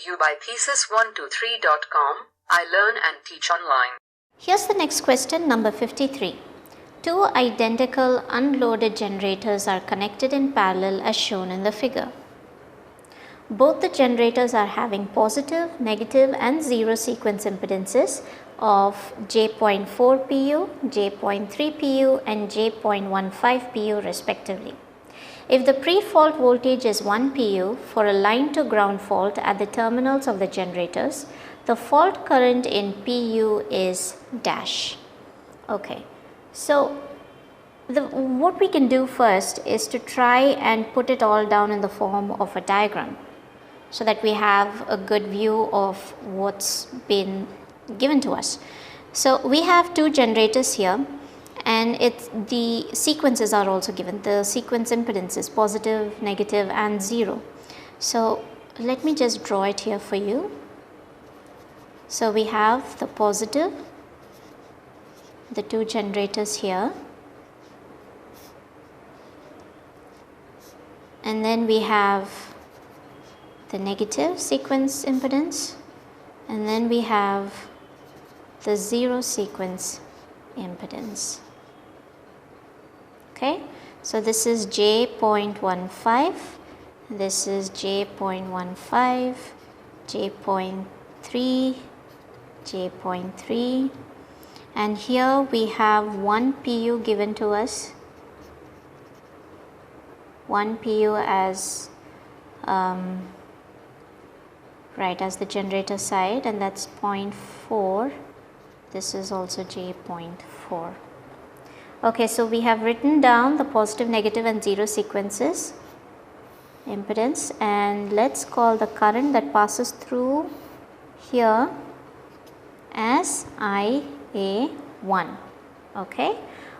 you by thesis123.com. I learn and teach online. Here's the next question, number 53. Two identical unloaded generators are connected in parallel as shown in the figure. Both the generators are having positive, negative and zero sequence impedances of J.4 pu, J.3 pu and J.15 pu respectively. If the pre-fault voltage is 1 pu for a line to ground fault at the terminals of the generators, the fault current in pu is dash. Okay, so what we can do first is to try and put it all down in the form of a diagram, so that we have a good view of what's been given to us. So we have two generators here, and the sequences are also given. The sequence impedance is positive, negative and 0. So let me just draw it here for you. So we have the positive, the two generators here, and then we have the negative sequence impedance, and then we have the zero sequence impedance. Okay, so this is J.15, this is J.15, J.3, J.3, and here we have 1 pu given to us, 1 pu as right as the generator side, and that's 0.4. This is also J.4. Okay, so we have written down the positive, negative and zero sequences impedance, and let's call the current that passes through here as IA1. Okay,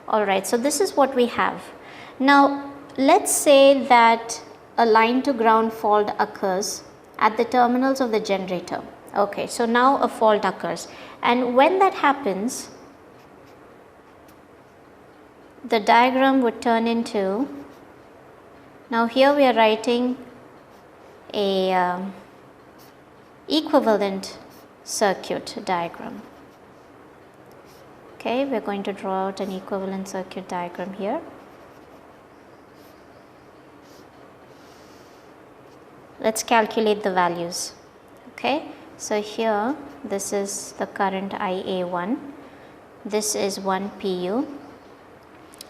alright, so this is what we have. Now let's say that a line to ground fault occurs at the terminals of the generator. Okay, so now a fault occurs, and when that happens, the diagram would turn into, now here we are writing a equivalent circuit diagram. Okay, we are going to draw out an equivalent circuit diagram here. Let's calculate the values. Okay, so here this is the current IA1, this is 1 pu.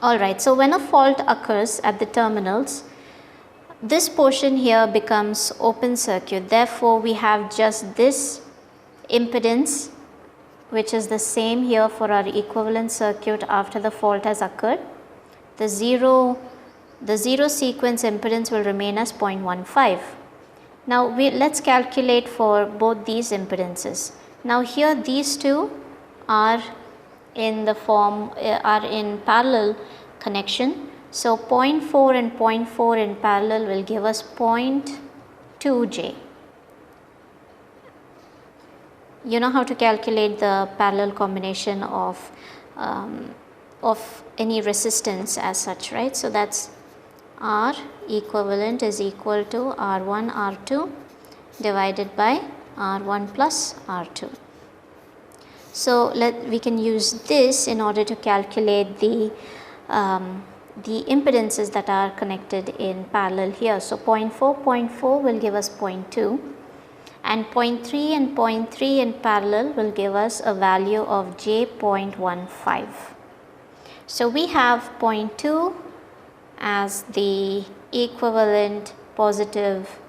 Alright, so when a fault occurs at the terminals, this portion here becomes open circuit. Therefore, we have just this impedance, which is the same here for our equivalent circuit after the fault has occurred. The zero sequence impedance will remain as 0.15. Now let's calculate for both these impedances. Now here these two are in the form are in parallel connection. So 0.4 and 0.4 in parallel will give us 0.2J. You know how to calculate the parallel combination of any resistance as such, right? So that's R equivalent is equal to R1 R2 divided by R1 plus R2. So we can use this in order to calculate the impedances that are connected in parallel here. So 0.4 will give us 0.2, and 0.3 and 0.3 in parallel will give us a value of J.15. So we have 0.2 as the equivalent positive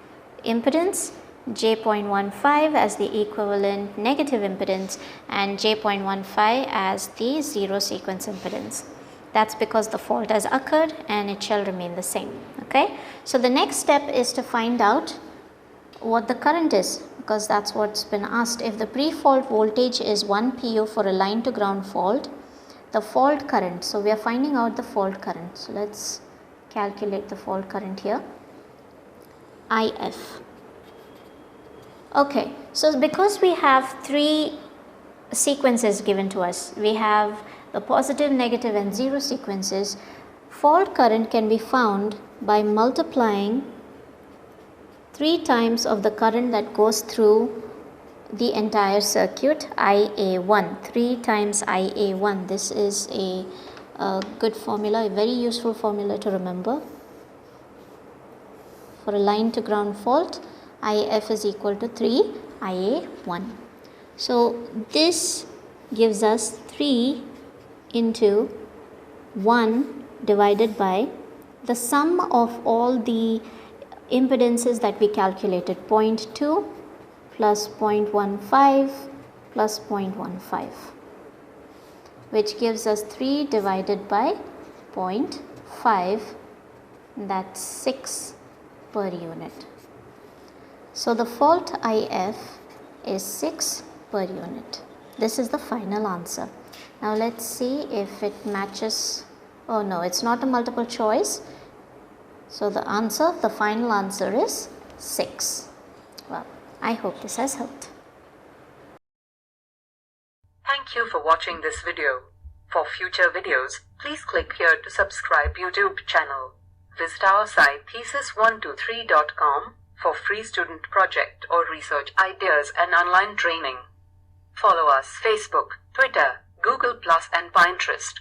impedance, J.15 as the equivalent negative impedance, and J.15 as the zero sequence impedance. That's because the fault has occurred and it shall remain the same. Okay, so the next step is to find out what the current is, because that's what's been asked. If the pre-fault voltage is 1 pu for a line to ground fault, the fault current, so we are finding out the fault current. So let's calculate the fault current here, IF. Okay, so because we have three sequences given to us, we have the positive, negative and zero sequences, fault current can be found by multiplying 3 times of the current that goes through the entire circuit, IA1. 3 times IA1. This is a good formula, a very useful formula to remember. For a line to ground fault, IF is equal to 3 IA1. So this gives us 3 into 1 divided by the sum of all the impedances that we calculated, 0.2 plus 0.15 plus 0.15, which gives us 3 divided by 0.5, that's 6 per unit. So the fault IF is 6 per unit. This is the final answer. Now let's see if it matches. Oh no, it's not a multiple choice. So the answer, the final answer is 6. Well, I hope this has helped. Thank you for watching this video. For future videos, please click here to subscribe YouTube channel. Visit our site thesis123.com for free student project or research ideas and online training. Follow us Facebook, Twitter, Google+ and Pinterest.